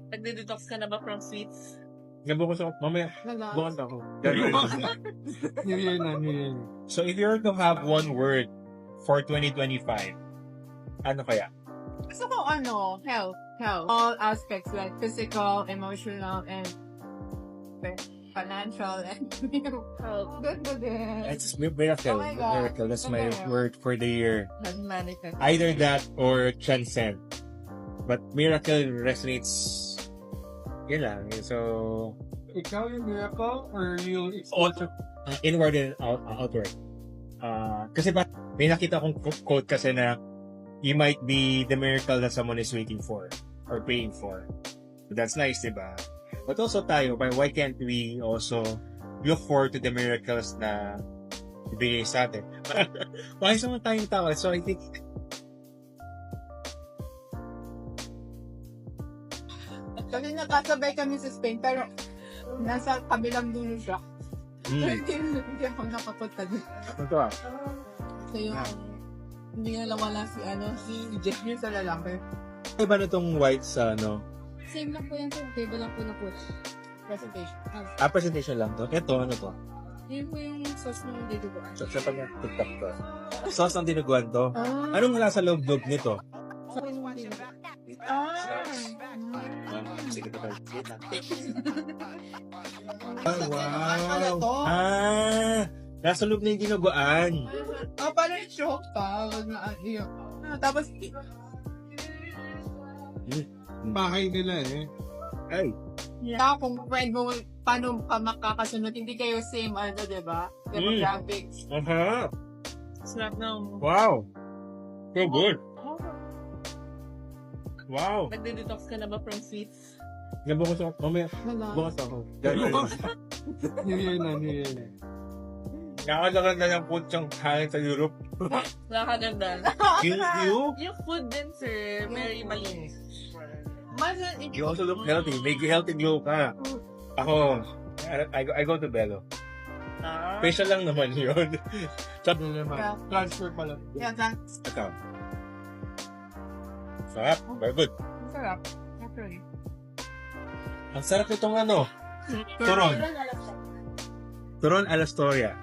Nagde-detox ka na ba from sweets? Nabukas ako. Mamaya, bukas ako. New Year na, New Year. So if you were to have one word for 2025, ano kaya? Gusto ko health. All aspects like physical, emotional, and financial and health. Good. It's miracle. Oh my God. Miracle. That's my Okay. word for the year. Doesn't manifest. Either that or transcend. But miracle resonates. Yun lang. So, Ikaw yung miracle or you inward and outward. Kasi may nakita akong quote kasi na you might be the miracle that someone is waiting for or praying for. So that's nice, diba? But also tayo, why can't we also look forward to the miracles na ibigay sa atin? Why naman tayong tao? So I think Kasi nakasabay kami sa Spain, pero nasa kabilang dulo siya. Hindi ako nakapunta din. ito So yung, hindi nga nawala si Jeff yun sa lalaki. iba na tong white sa Same lang po yan sa table lang po na po. Presentation. presentation lang to. Ito, ano to? Yun po yung sauce ng dinuguan. Sa pag TikTok to. Sauce ng dinuguan to. Anong nasa loob-loob nito? So, yung dinuguan. Sige to. Ano to? Nasa loob na yung dinuguan. Parang shock pa. Tapos, bahay nila eh. Ay. kung friend mo, paano ka makakasunod? Hindi kayo same, diba? Demographics. Aha. Sarap na. Wow. So good. Wow. Nagde-detox ka na ba from sweets? Nabukas ako. Mamaya, bukas ako. New Year na, New Year na. Nakakaganda ng food siyang hangin sa Europe. Nakakaganda. You? Yung food din, sir, very malinis. You also look healthy. Make you healthy glow ka. Ako, I go to Bello. Facial lang naman yun. Transfer pala. Yeah, thanks. Ito. Sarap. Very good. Sarap. Actually. Ang sarap itong Turon. Turon Alastoria.